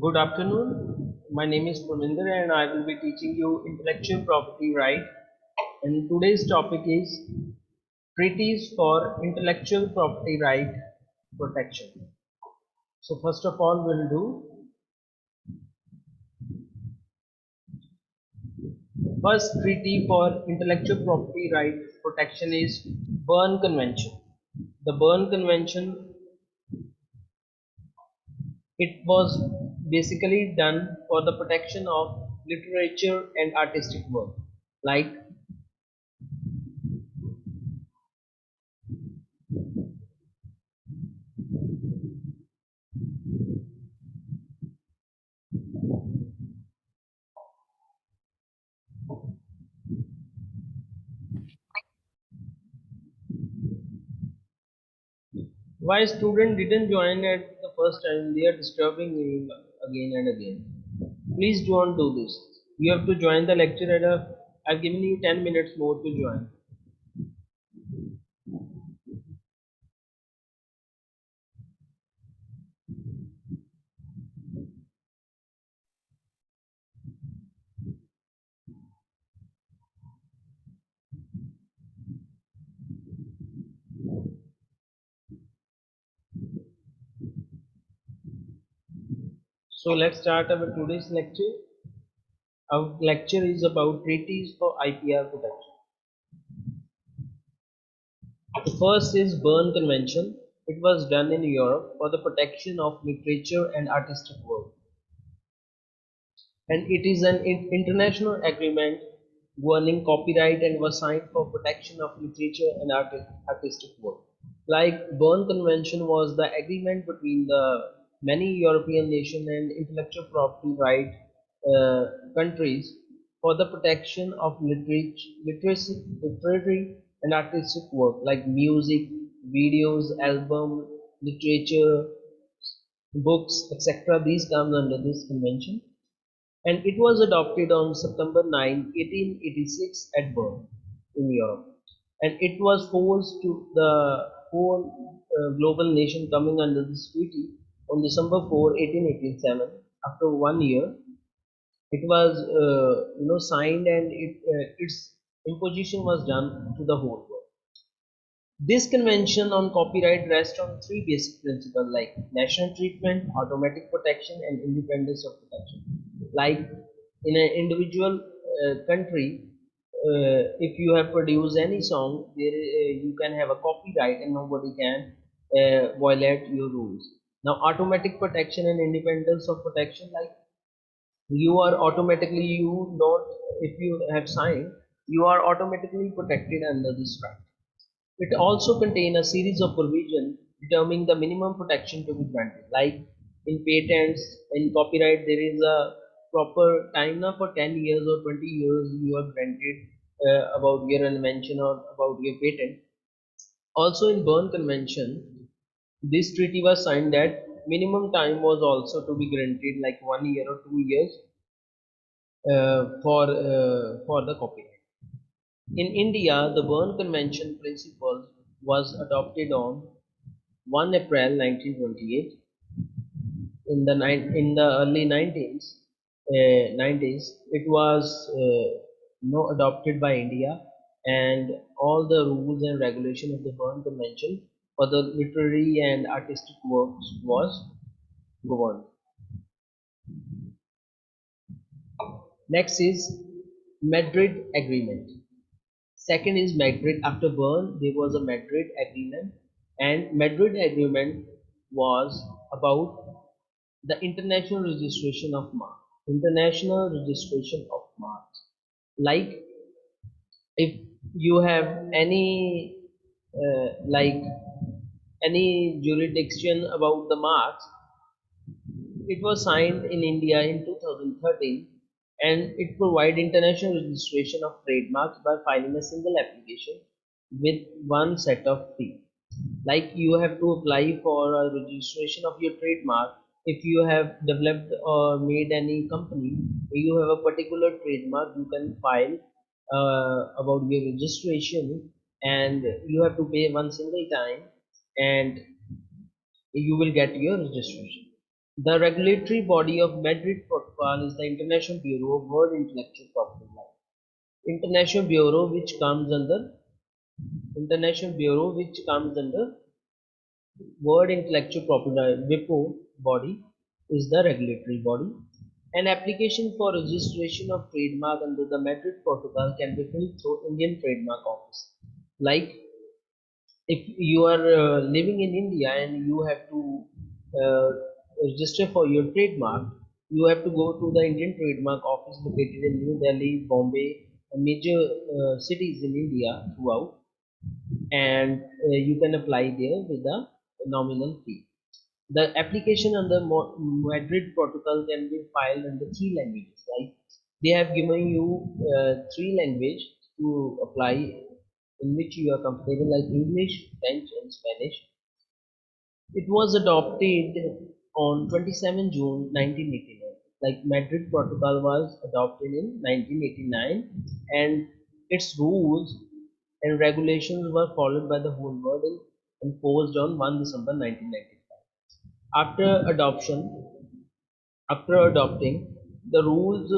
Good afternoon. My name is Purvinder and I will be teaching you intellectual property right. And today's topic is treaties for intellectual property right protection. So first of all we'll do first treaty for intellectual property right protection is Berne Convention. The Berne Convention, it was basically done for the protection of literature and artistic work. Like why student didn't join at the first time, they are disturbing me again and again. Please don't do this. You have to join the lecture at a, I've given you 10 minutes more to join. So let's start our today's lecture. Our lecture is about treaties for IPR protection. The first is Berne Convention. It was done in Europe for the protection of literature and artistic work. And it is an international agreement governing copyright and was signed for protection of literature and artistic work. Like Berne Convention was the agreement between the many European nations and intellectual property right countries for the protection of literary and artistic work like music, videos, album, literature, books, etc. These comes under this convention, and it was adopted on September 9, 1886 at Bern in Europe, and it was forced to the whole global nation coming under this treaty on December 4, 1887. After 1 year, it was signed, and its imposition was done to the whole world. This convention on copyright rests on three basic principles like national treatment, automatic protection, and independence of protection. Like in an individual country, if you have produced any song, you can have a copyright and nobody can violate your rules. Now, automatic protection and independence of protection, like you are automatically, you don't, if you have signed, you are automatically protected under this right. It also contains a series of provisions determining the minimum protection to be granted. Like in patents, in copyright, there is a proper time now for 10 years or 20 years you are granted about your invention or about your patent. Also in Berne Convention, this treaty was signed that minimum time was also to be granted like 1 year or 2 years for the copyright. In India, the Berne Convention principles was adopted on 1 April 1928. In the early 90s, it was adopted by India, and all the rules and regulation of the Berne Convention for the literary and artistic works was governed. Next is Madrid Agreement. Second is Madrid. After Berne, there was a Madrid Agreement, and Madrid Agreement was about the international registration of marks. International registration of marks. Like if you have like any jurisdiction about the marks, it was signed in India in 2013, and it provides international registration of trademarks by filing a single application with one set of fee. Like you have to apply for a registration of your trademark. If you have developed or made any company, you have a particular trademark, you can file about your registration, and you have to pay one single time, and you will get your registration. The regulatory body of Madrid Protocol is the International Bureau of World Intellectual Property Law. International Bureau which comes under International Bureau which comes under World Intellectual Property WIPO body is the regulatory body. An application for registration of trademark under the Madrid Protocol can be filled through Indian Trademark Office. Like if you are living in India and you have to uh, register for your trademark, you have to go to the Indian Trademark Office located in New Delhi, Bombay, and major cities in India throughout, and you can apply there with a nominal fee. The application under Madrid Protocol can be filed under three languages. Like they have given you three languages to apply in which you are comfortable, like English, French, and Spanish. It was adopted on 27 June 1989. Like Madrid Protocol was adopted in 1989, and its rules and regulations were followed by the whole world and enforced on 1 December 1995. After after adopting the rules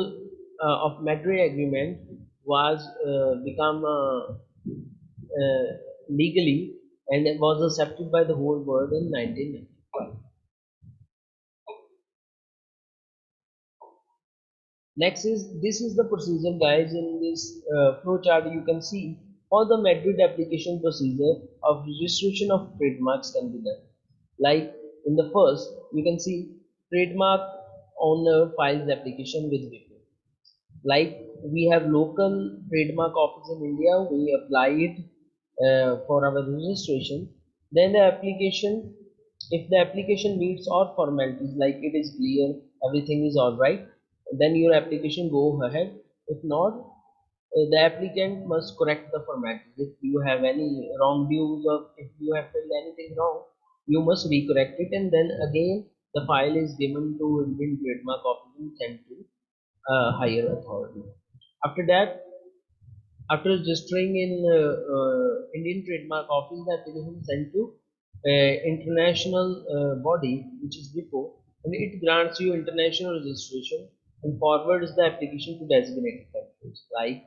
of Madrid Agreement was become legally, and it was accepted by the whole world in 1995. Next is this is the procedure, guys. In this flow chart, you can see all the Madrid application procedure of registration of trademarks can be done. Like in the first, you can see trademark owner files application with WIPO. Like we have local trademark office in India, we apply it for our registration. Then the application, if the application meets all formalities, like it is clear, everything is all right, then your application go ahead. If not, the applicant must correct the formalities. If you have any wrong views or if you have filled anything wrong, you must recorrect it, and then again the file is given to Indian trademark office and sent to higher authority. After that, after registering in Indian Trademark Office, the application is sent to international body, which is WIPO, and it grants you international registration and forwards the application to designated countries. Like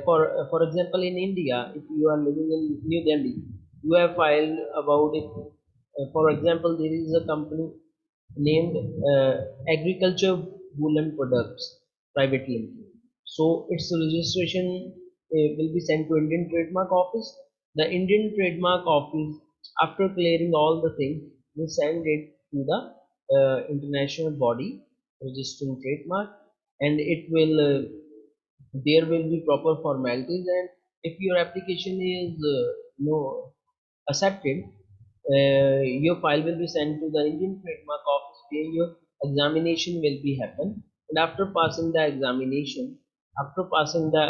for example, in India, if you are living in New Delhi, you have filed about it. For example, there is a company named Agriculture Woolen Products Private Limited. So its registration will be sent to Indian Trademark Office. The Indian Trademark Office, after clearing all the things, will send it to the international body registering trademark, and it will there will be proper formalities. And if your application is no accepted, your file will be sent to the Indian Trademark Office where your examination will be happen. And after passing the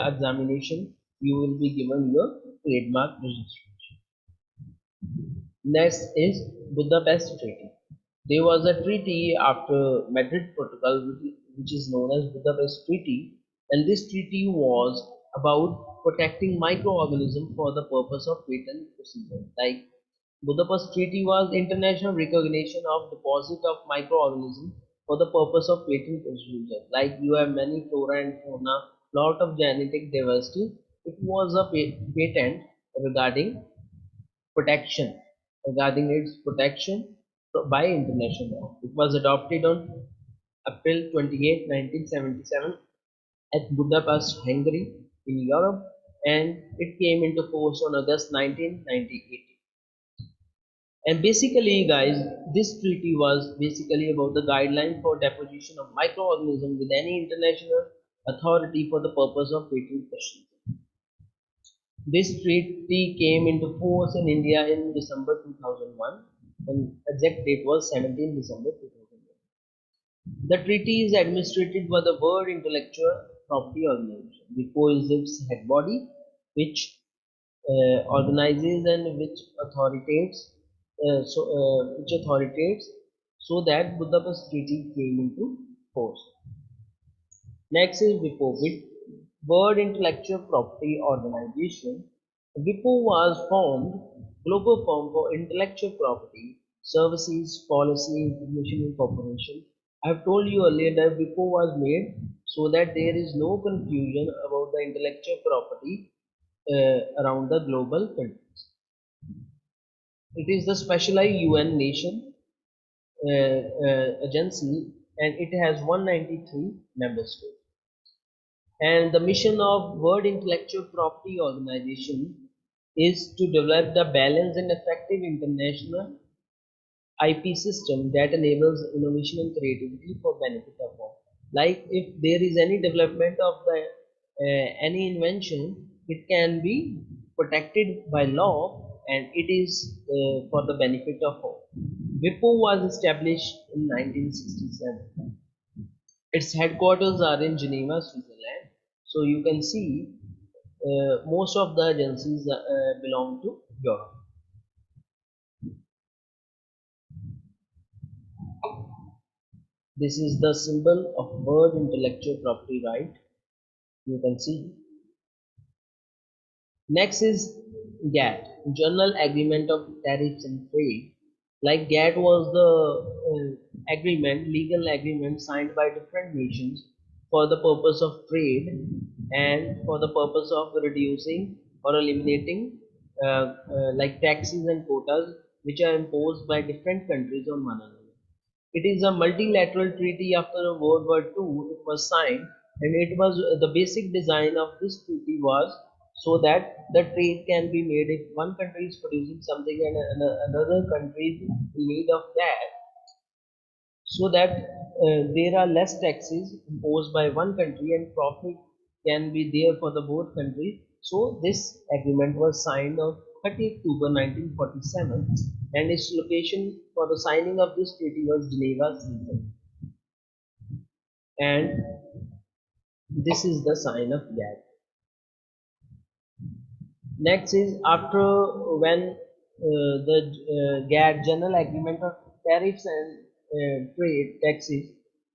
examination, you will be given your trademark registration. Next is Budapest Treaty. There was a treaty after Madrid Protocol, which is known as Budapest Treaty, and this treaty was about protecting microorganisms for the purpose of patent procedure. Like Budapest Treaty was international recognition of deposit of microorganisms for the purpose of patent procedure. Like you have many flora and fauna, lot of genetic diversity. It was a patent regarding protection, regarding its protection by international law. It was adopted on April 28, 1977 at Budapest, Hungary in Europe, and it came into force on August 1998. And basically, guys, this treaty was basically about the guideline for deposition of microorganisms with any international authority for the purpose of patent procedure. This treaty came into force in India in December 2001, and exact date was 17 December 2001. The treaty is administered by the World Intellectual Property Organization. WIPO is its head body, which organizes and which authoritates so that Budapest Treaty came into force. Next is WIPO, World Intellectual Property Organization. WIPO was formed global firm for intellectual property services, policy, information and cooperation. I have told you earlier that WIPO was made so that there is no confusion about the intellectual property around the global countries. It is the specialized UN nation agency, and it has 193 member states. And the mission of World Intellectual Property Organization is to develop the balanced and effective international IP system that enables innovation and creativity for benefit of all. Like if there is any development of the any invention, it can be protected by law and it is for the benefit of all. WIPO was established in 1967. Its headquarters are in Geneva, Switzerland. So you can see most of the agencies belong to Europe. This is the symbol of World Intellectual Property Right. You can see. Next is GATT, General Agreement of Tariffs and Trade. Like GATT was the legal agreement signed by different nations for the purpose of trade and for the purpose of reducing or eliminating like taxes and quotas which are imposed by different countries on one another. It is a multilateral treaty after World War II. It was signed, and it was the basic design of this treaty was so that the trade can be made if one country is producing something and another country is in need of that, so that there are less taxes imposed by one country and profit can be there for the both countries. So this agreement was signed on 30 October 1947 and its location for the signing of this treaty was Geneva, Switzerland. And this is the sign of GATT. Next is after when the GATT General Agreement of Tariffs and Trade Taxes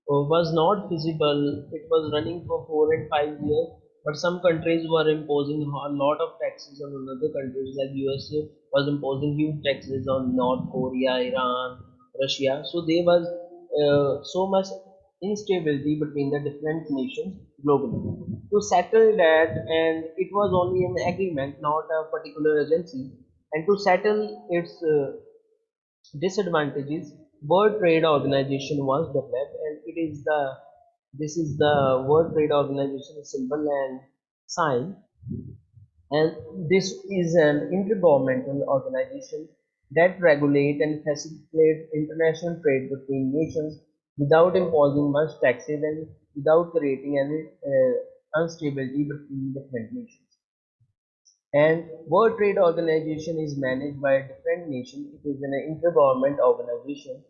was not feasible. It was running for 4 and 5 years, but some countries were imposing a lot of taxes on other countries, like USA was imposing huge taxes on North Korea, Iran, Russia. So there was so much instability between the different nations globally. To settle that, and it was only an agreement, not a particular agency, and to settle its disadvantages, World Trade Organization was developed, and it is the this is the World Trade Organization symbol and sign, and this is an intergovernmental organization that regulate and facilitate international trade between nations without imposing much taxes and without creating any instability between different nations. And World Trade Organization is managed by different nations. It is an intergovernment organization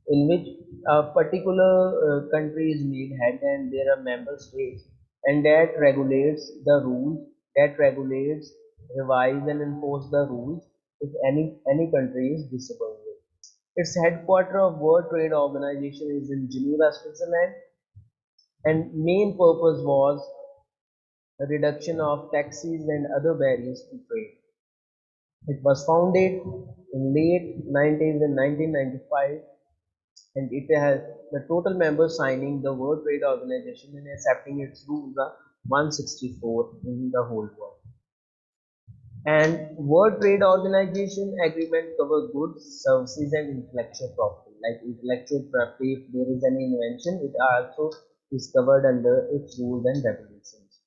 in which a particular country is made head and there are member states, and that regulates the rules, that regulates, revise and enforce the rules if any country is disobeying it. Its headquarter of World Trade Organization is in Geneva, Switzerland, and main purpose was the reduction of taxes and other barriers to trade. It was founded in late 90s in 1995, and it has the total members signing the World Trade Organization and accepting its rules are 164 in the whole world. And World Trade Organization agreement cover goods, services, and intellectual property. Like intellectual property, if there is any invention, it also is covered under its rules and regulations.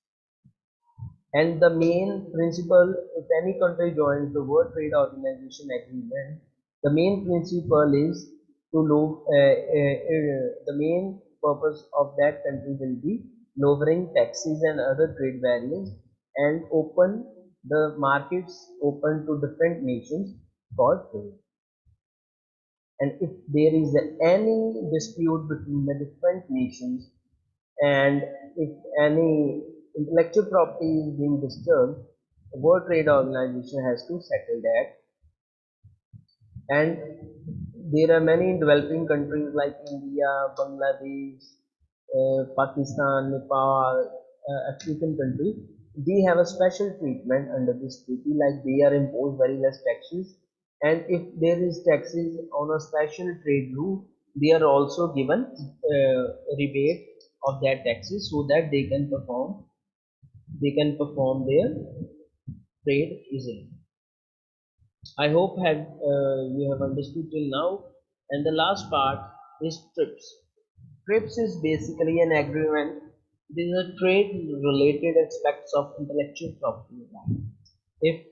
And the main principle, if any country joins the World Trade Organization agreement, the main principle is to the main purpose of that country will be lowering taxes and other trade barriers and open the markets open to different nations for trade. And if there is any dispute between the different nations and if any intellectual property is being disturbed, the World Trade Organization has to settle that. And there are many developing countries like India, Bangladesh, Pakistan, Nepal, African countries. They have a special treatment under this treaty, like they are imposed very less taxes and if there is taxes on a special trade route, they are also given rebate of that taxes so that they can perform their trade easily. I hope you have understood till now. And the last part is TRIPS. TRIPS is basically an agreement. These are trade-related aspects of intellectual property right? If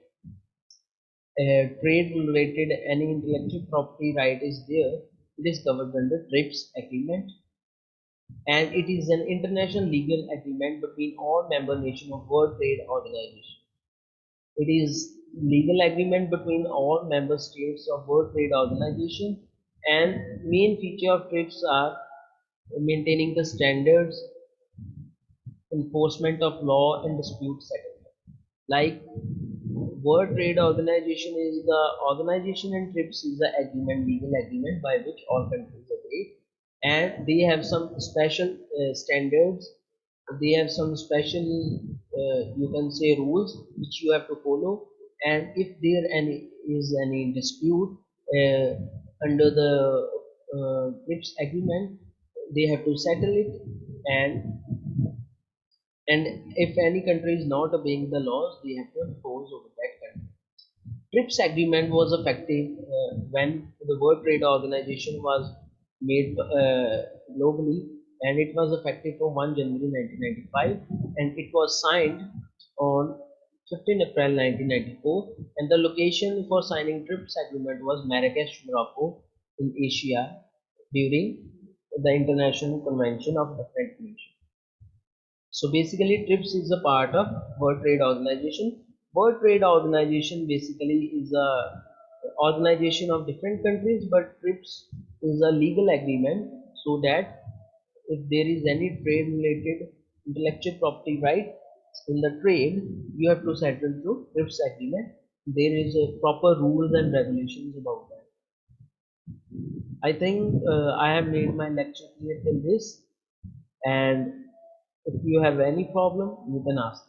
trade-related any intellectual property right is there, it is covered under TRIPS agreement, and it is an international legal agreement between all member nations of World Trade Organization. It is legal agreement between all member states of World Trade Organization, and main feature of TRIPS are maintaining the standards, enforcement of law and dispute settlement. Like World Trade Organization is the organization and TRIPS is the agreement, legal agreement by which all countries agree, and they have some special standards. They have some special, you can say, rules which you have to follow. And if there any is any dispute under the TRIPS agreement, they have to settle it, and if any country is not obeying the laws, they have to enforce over that country. TRIPS agreement was effective when the World Trade Organization was made globally, and it was effective from 1 January 1995, and it was signed on 15 April 1994, and the location for signing TRIPS agreement was Marrakesh, Morocco in Asia during the International Convention of Different Nations. So basically, TRIPS is a part of World Trade Organization. World Trade Organization basically is a organization of different countries, but TRIPS is a legal agreement so that if there is any trade related intellectual property right in the trade, you have to settle through TRIPS agreement. There is a proper rules and regulations about that. I think I have made my lecture clear till this, and if you have any problem, you can ask.